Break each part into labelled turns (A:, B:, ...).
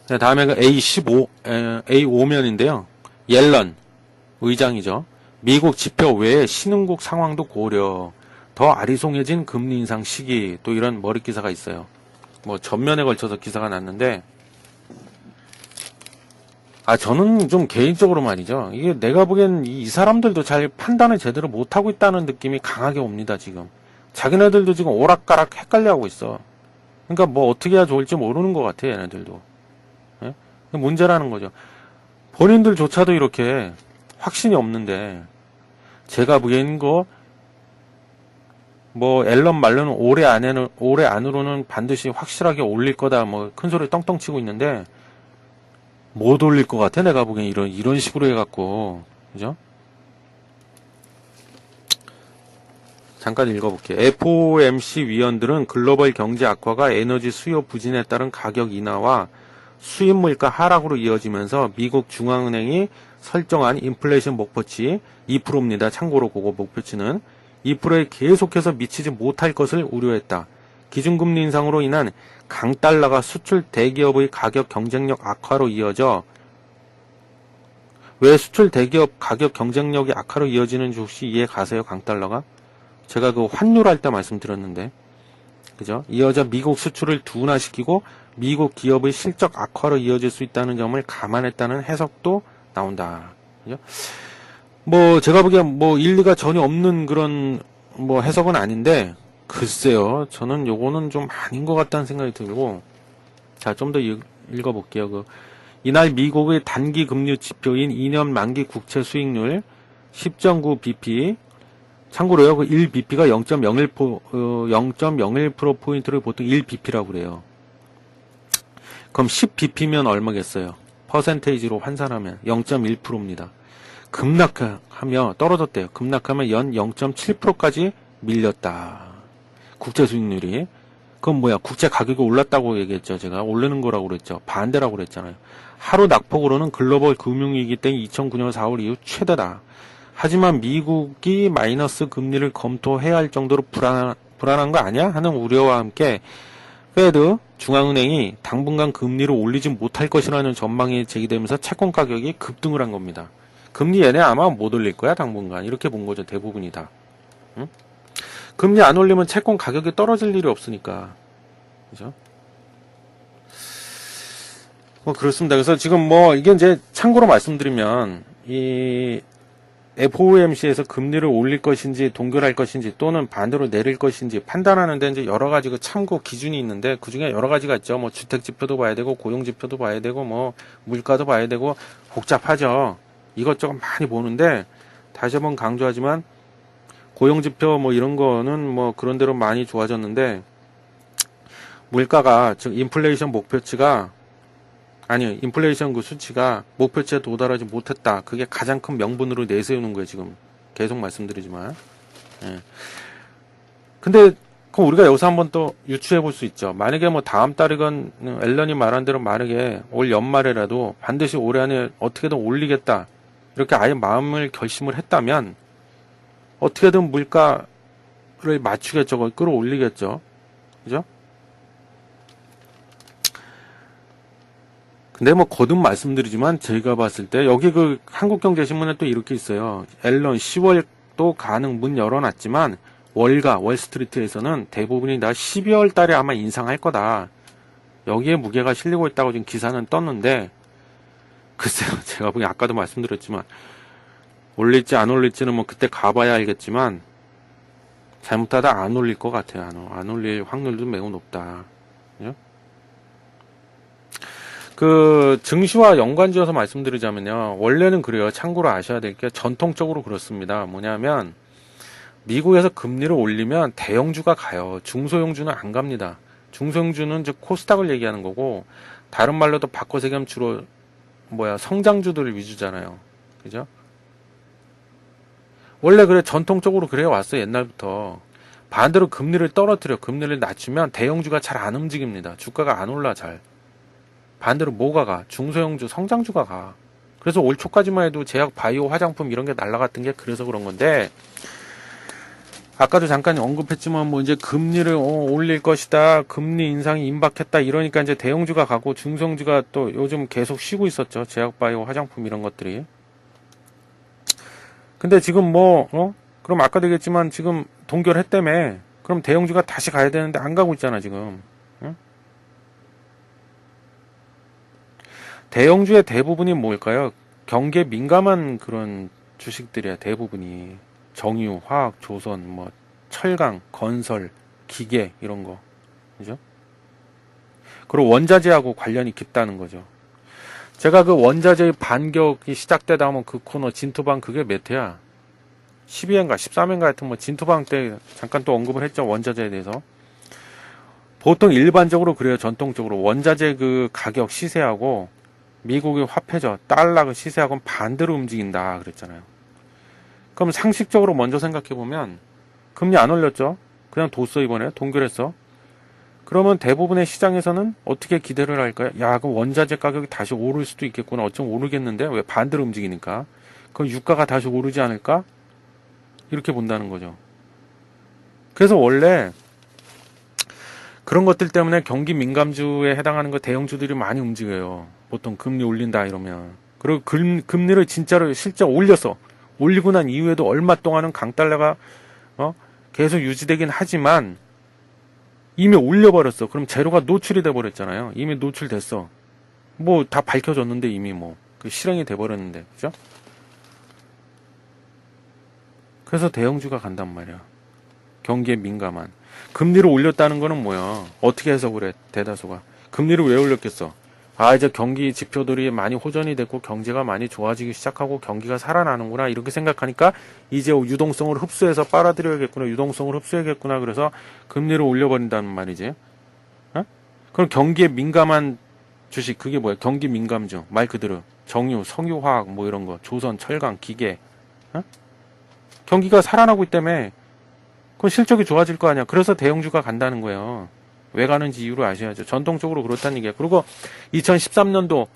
A: 네, 다음에 그 A5면인데요. 옐런 의장이죠. 미국 지표 외에 신흥국 상황도 고려. 더 아리송해진 금리 인상 시기. 또 이런 머릿 기사가 있어요. 뭐 전면에 걸쳐서 기사가 났는데, 저는 좀 개인적으로 말이죠. 이게 내가 보기엔 이 사람들도 잘 판단을 제대로 못하고 있다는 느낌이 강하게 옵니다, 지금. 자기네들도 지금 오락가락 헷갈려 하고 있어. 그러니까 뭐 어떻게 해야 좋을지 모르는 것 같아, 얘네들도. 예? 문제라는 거죠. 본인들조차도 이렇게 확신이 없는데, 제가 보기엔 앨런 말로는 올해 안으로는 반드시 확실하게 올릴 거다, 뭐, 큰 소리 떵떵 치고 있는데, 못 올릴 것 같아, 내가 보기엔 이런 식으로 해갖고. 그죠? 잠깐 읽어볼게요. FOMC 위원들은 글로벌 경제 악화가 에너지 수요 부진에 따른 가격 인하와 수입 물가 하락으로 이어지면서 미국 중앙은행이 설정한 인플레이션 목표치 2%입니다. 참고로 그거 목표치는 2%에 계속해서 미치지 못할 것을 우려했다. 기준금리 인상으로 인한 강달러가 수출 대기업의 가격 경쟁력 악화로 이어져, 왜 수출 대기업 가격 경쟁력이 악화로 이어지는지 혹시 이해 가세요? 강달러가? 제가 그 환율할 때 말씀드렸는데, 그죠? 이어져 미국 수출을 둔화시키고 미국 기업의 실적 악화로 이어질 수 있다는 점을 감안했다는 해석도 나온다. 그죠? 뭐 제가 보기엔 뭐 일리가 전혀 없는 그런 뭐 해석은 아닌데, 글쎄요, 저는 요거는 좀 아닌 것 같다는 생각이 들고, 자, 좀 더 읽어볼게요. 이날 미국의 단기 금리 지표인 2년 만기 국채 수익률 10.9bp, 참고로요, 1bp가 0.01%포인트를 보통 1bp라고 그래요. 그럼 10bp면 얼마겠어요? 퍼센테이지로 환산하면 0.1%입니다. 급락하며 떨어졌대요. 급락하면 연 0.7%까지 밀렸다. 국채 수익률이. 그건 뭐야? 국채 가격이 올랐다고 얘기했죠. 제가 오르는 거라고 그랬죠. 반대라고 그랬잖아요. 하루 낙폭으로는 글로벌 금융위기 때 2009년 4월 이후 최대다. 하지만 미국이 마이너스 금리를 검토해야 할 정도로 불안한 거 아니야? 하는 우려와 함께 페드 중앙은행이 당분간 금리를 올리지 못할 것이라는 전망이 제기되면서 채권 가격이 급등을 한 겁니다. 금리 얘네 아마 못 올릴 거야, 당분간. 이렇게 본 거죠, 대부분이 다. 응? 금리 안 올리면 채권 가격이 떨어질 일이 없으니까. 그죠? 뭐 그렇습니다. 그래서 지금 이게 이제 참고로 말씀드리면, 이 FOMC에서 금리를 올릴 것인지 동결할 것인지 또는 반대로 내릴 것인지 판단하는데 이제 여러 가지 참고 기준이 있는데, 그 중에 여러 가지가 있죠. 뭐 주택 지표도 봐야 되고 고용 지표도 봐야 되고 뭐 물가도 봐야 되고 복잡하죠. 이것저것 많이 보는데, 다시 한번 강조하지만 고용 지표 뭐 이런 거는 뭐 그런 대로 많이 좋아졌는데, 물가가 즉 인플레이션 목표치가 인플레이션 그 수치가 목표치에 도달하지 못했다. 그게 가장 큰 명분으로 내세우는 거예요, 지금. 계속 말씀드리지만. 예. 근데, 그럼 우리가 여기서 한번 또 유추해 볼 수 있죠. 만약에 뭐 다음 달이건, 앨런이 말한 대로 만약에 올 연말에라도 반드시 올해 안에 어떻게든 올리겠다. 이렇게 아예 마음을 결심을 했다면, 어떻게든 물가를 맞추겠죠. 끌어올리겠죠. 그죠? 근데 뭐 거듭 말씀드리지만 제가 봤을 때 여기 한국경제신문에 또 이렇게 있어요. 앨런 10월도 가능 문 열어놨지만 월스트리트에서는 대부분이 다 12월 달에 아마 인상할 거다. 여기에 무게가 실리고 있다고 지금 기사는 떴는데, 글쎄요, 제가 보기 아까도 말씀드렸지만 올릴지 안 올릴지는 뭐 그때 가봐야 알겠지만 잘못하다 안 올릴 것 같아요. 안 올릴 확률도 매우 높다. 그죠? 증시와 연관지어서 말씀드리자면요. 원래는 그래요. 참고로 아셔야 될 게 전통적으로 그렇습니다. 뭐냐면, 미국에서 금리를 올리면 대형주가 가요. 중소형주는 안 갑니다. 중소형주는 즉 코스닥을 얘기하는 거고, 다른 말로도 바꿔서 얘기하면 주로, 성장주들 위주잖아요. 그죠? 원래 그래, 전통적으로 그래 왔어요. 옛날부터. 반대로 금리를 금리를 낮추면 대형주가 잘 안 움직입니다. 주가가 안 올라, 잘. 반대로 뭐가 가? 중소형주, 성장주가 가. 그래서 올 초까지만 해도 제약, 바이오, 화장품 이런 게 날라갔던 게 그래서 그런 건데, 아까도 잠깐 언급했지만 뭐 이제 금리를 올릴 것이다. 금리 인상이 임박했다. 이러니까 이제 대형주가 가고 중성주가 또 요즘 계속 쉬고 있었죠. 제약바이오 화장품 이런 것들이. 근데 지금 그럼 아까도 얘기했지만 지금 동결했다며. 그럼 대형주가 다시 가야 되는데 안 가고 있잖아, 지금. 응? 대형주의 대부분이 뭘까요? 경기에 민감한 그런 주식들이야, 대부분이. 정유, 화학, 조선, 뭐 철강, 건설, 기계 이런 거, 그죠? 그리고 원자재하고 관련이 깊다는 거죠. 제가 그 원자재의 반격이 시작되다 하면 그 코너 진투방 그게 몇 회야? 12회인가 13회인가 하여튼 뭐 진투방 때 잠깐 또 언급을 했죠. 원자재에 대해서. 보통 일반적으로 그래요. 전통적으로 원자재 그 가격 시세하고 미국의 화폐죠. 달러 그 시세하고는 반대로 움직인다 그랬잖아요. 그럼 상식적으로 먼저 생각해보면 금리 안 올렸죠. 그냥 뒀어 이번에 동결했어. 그러면 대부분의 시장에서는 어떻게 기대를 할까요? 야, 그 원자재 가격이 다시 오를 수도 있겠구나. 어쩜 오르겠는데 왜 반대로 움직이니까. 그럼 유가가 다시 오르지 않을까? 이렇게 본다는 거죠. 그래서 원래 그런 것들 때문에 경기 민감주에 해당하는 거 대형주들이 많이 움직여요. 보통 금리 올린다 이러면. 그리고 금리를 진짜로 실제 올려서 올리고 난 이후에도 얼마 동안은 강달러가 계속 유지되긴 하지만 이미 올려버렸어. 그럼 재료가 노출이 돼버렸잖아요. 이미 노출됐어. 뭐 다 밝혀졌는데 이미 그 실행이 돼버렸는데, 그죠? 그래서 대형주가 간단 말이야. 경기에 민감한. 금리를 올렸다는 거는 뭐야? 어떻게 해석을 해? 대다수가 금리를 왜 올렸겠어? 이제 경기 지표들이 많이 호전이 됐고 경제가 많이 좋아지기 시작하고 경기가 살아나는구나 이렇게 생각하니까 이제 유동성을 흡수해서 빨아들여야겠구나, 유동성을 흡수해야겠구나, 그래서 금리를 올려버린다는 말이지. 그럼 경기에 민감한 주식 그게 뭐야? 경기 민감주 말 그대로 정유, 석유화학 뭐 이런 거, 조선, 철강, 기계. 경기가 살아나고 있다며. 그럼 실적이 좋아질 거 아니야. 그래서 대형주가 간다는 거예요. 왜 가는지 이유를 아셔야죠. 전통적으로 그렇다는 얘기야. 그리고 2013년도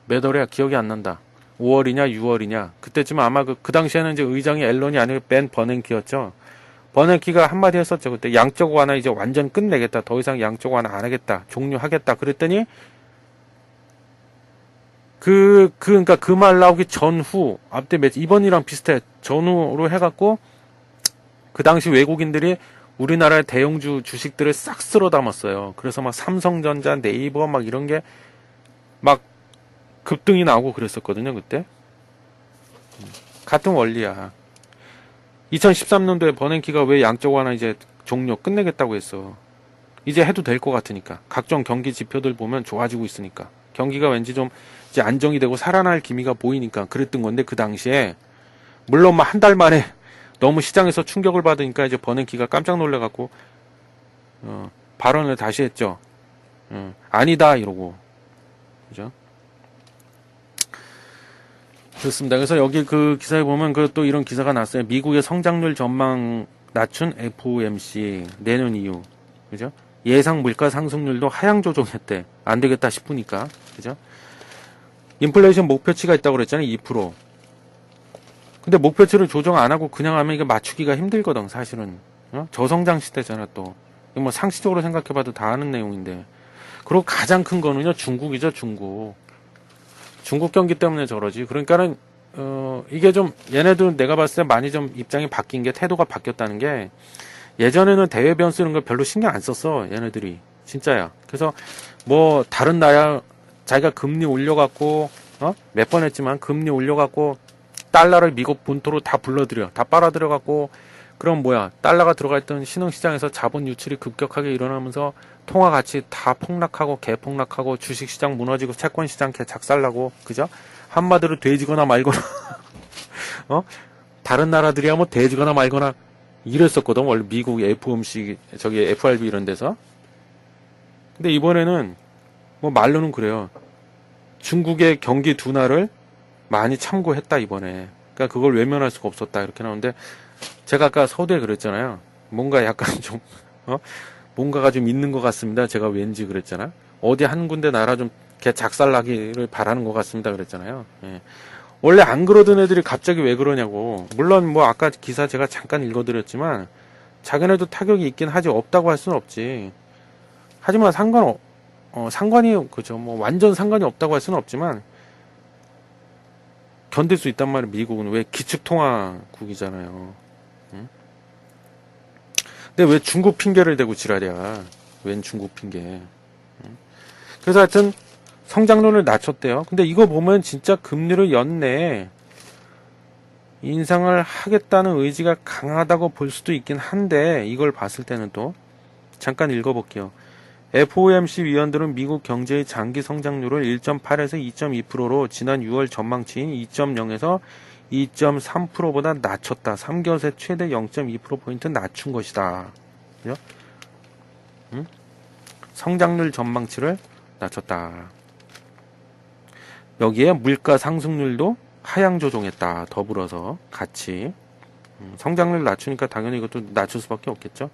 A: 몇 월이야? 기억이 안 난다. 5월이냐 6월이냐. 그때쯤 아마 그 당시에는 이제 의장이 앨런이 아니고 벤 버냉키였죠. 버냉키가 한마디 했었죠. 그때 양적 완화 이제 완전 끝내겠다. 더 이상 양적 완화 안 하겠다. 종료하겠다. 그랬더니 그러니까 그 말 나오기 전후 앞때 이번이랑 비슷해. 전후로 해갖고 그 당시 외국인들이 우리나라의 대형주 주식들을 싹 쓸어 담았어요. 그래서 막 삼성전자, 네이버 막 이런 게 막 급등이 나오고 그랬었거든요, 그때. 같은 원리야. 2013년도에 버냉키가 왜 양적 완화 이제 종료 끝내겠다고 했어. 이제 해도 될 것 같으니까. 각종 경기 지표들 보면 좋아지고 있으니까. 경기가 왠지 좀 이제 안정이 되고 살아날 기미가 보이니까 그랬던 건데 그 당시에 물론 한 달 만에 너무 시장에서 충격을 받으니까 이제 버냉키가 깜짝 놀래갖고 발언을 다시 했죠. 아니다 이러고, 그죠? 그렇습니다. 그래서 여기 그 기사에 보면 또 이런 기사가 났어요. 미국의 성장률 전망 낮춘 FOMC 내년 이후, 그죠? 예상 물가 상승률도 하향 조정했대. 안 되겠다 싶으니까, 그죠? 인플레이션 목표치가 있다고 그랬잖아요. 2%. 근데 목표치를 조정 안 하고 그냥 하면 이게 맞추기가 힘들거든, 사실은. 저성장 시대잖아, 또. 뭐 상식적으로 생각해봐도 다 아는 내용인데. 그리고 가장 큰 거는요, 중국이죠, 중국. 중국 경기 때문에 저러지. 그러니까는, 이게 좀, 얘네들 내가 봤을 때 많이 좀 입장이 바뀐 게, 태도가 바뀌었다는 게, 예전에는 대외 변수 이런 걸 별로 신경 안 썼어, 얘네들이. 진짜야. 그래서, 뭐, 다른 나라, 자기가 금리 올려갖고, 몇 번 했지만, 금리 올려갖고, 달러를 미국 본토로 다 불러들여, 다 빨아들여갖고, 그럼 뭐야, 달러가 들어가 있던 신흥시장에서 자본 유출이 급격하게 일어나면서 통화 가치 다 폭락하고 개폭락하고 주식시장 무너지고 채권시장 개 작살나고, 그죠? 한마디로 돼지거나 말거나 다른 나라들이야 뭐 돼지거나 말거나 이랬었거든, 원래 미국 FOMC 저기 FRB 이런 데서. 근데 이번에는 뭐 말로는 그래요. 중국의 경기 둔화를 많이 참고했다 이번에. 그러니까 그걸 외면할 수가 없었다 이렇게 나오는데, 제가 아까 서두에 그랬잖아요. 뭔가 약간 좀 뭔가가 좀 있는 것 같습니다. 제가 왠지 그랬잖아. 어디 한 군데 나라 좀 개 작살나기를 바라는 것 같습니다. 그랬잖아요. 예. 원래 안 그러던 애들이 갑자기 왜 그러냐고. 물론 뭐 아까 기사 제가 잠깐 읽어드렸지만 자기네도 타격이 있긴 하지 없다고 할 수는 없지. 하지만 상관이 그죠. 뭐 완전 상관이 없다고 할 수는 없지만 견딜 수 있단 말이에요. 미국은 왜 기축통화국이잖아요. 응? 근데 왜 중국 핑계를 대고 지랄이야. 웬 중국 핑계. 응? 그래서 하여튼 성장률을 낮췄대요. 근데 이거 보면 진짜 금리를 연내에 인상을 하겠다는 의지가 강하다고 볼 수도 있긴 한데 이걸 봤을 때는 또 잠깐 읽어볼게요. FOMC 위원들은 미국 경제의 장기 성장률을 1.8에서 2.2%로 지난 6월 전망치인 2.0에서 2.3%보다 낮췄다. 3개월새 최대 0.2%포인트 낮춘 것이다. 그죠? 응? 성장률 전망치를 낮췄다. 여기에 물가 상승률도 하향 조정했다. 더불어서 같이. 성장률 낮추니까 당연히 이것도 낮출 수밖에 없겠죠.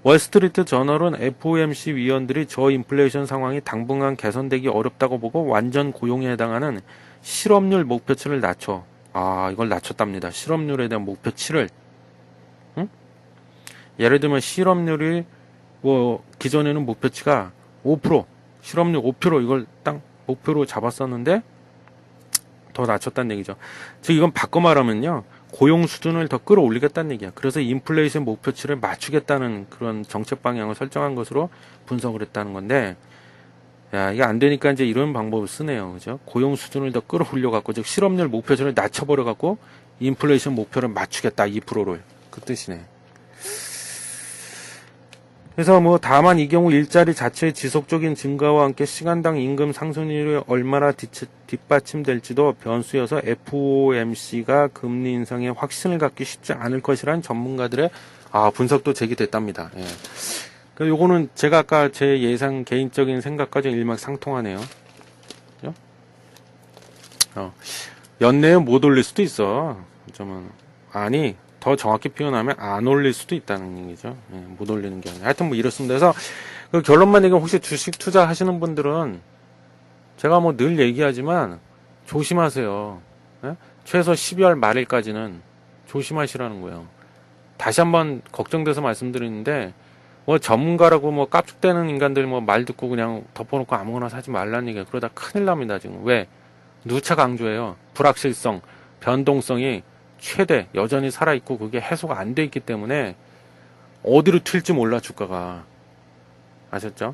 A: 월스트리트 저널은 FOMC 위원들이 저인플레이션 상황이 당분간 개선되기 어렵다고 보고 완전 고용에 해당하는 실업률 목표치를 낮춰. 이걸 낮췄답니다. 실업률에 대한 목표치를. 응? 예를 들면 실업률이 뭐 기존에는 목표치가 5%, 실업률 5% 이걸 딱 목표로 잡았었는데 더 낮췄다는 얘기죠. 즉 이건 바꿔 말하면요. 고용 수준을 더 끌어올리겠다는 얘기야. 그래서 인플레이션 목표치를 맞추겠다는 그런 정책 방향을 설정한 것으로 분석을 했다는 건데, 야, 이게 안 되니까 이제 이런 방법을 쓰네요. 그죠? 고용 수준을 더 끌어올려 갖고, 즉 실업률 목표치를 낮춰버려 갖고 인플레이션 목표를 맞추겠다 2%를. 그 뜻이네. 그래서 뭐 다만 이 경우 일자리 자체의 지속적인 증가와 함께 시간당 임금 상승률이 얼마나 뒷받침될지도 변수여서 FOMC가 금리 인상에 확신을 갖기 쉽지 않을 것이라는 전문가들의 분석도 제기됐답니다. 예. 그 요거는 제가 아까 제 예상 개인적인 생각과 좀 일맥상통하네요. 그죠? 연내에 못 올릴 수도 있어. 점은 아니. 더 정확히 표현하면 안 올릴 수도 있다는 얘기죠. 예, 못 올리는 게 아니라. 하여튼 뭐 이렇습니다. 그래서 그 결론만 얘기하면 혹시 주식 투자 하시는 분들은 제가 뭐 늘 얘기하지만 조심하세요. 예? 최소 12월 말일까지는 조심하시라는 거예요. 다시 한번 걱정돼서 말씀드리는데 뭐 전문가라고 뭐 깝죽대는 인간들 뭐 말 듣고 그냥 덮어놓고 아무거나 사지 말라는 얘기예요. 그러다 큰일 납니다. 지금. 왜? 누차 강조해요. 불확실성, 변동성이 최대 여전히 살아있고 그게 해소가 안 돼 있기 때문에 어디로 튈지 몰라 주가가. 아셨죠?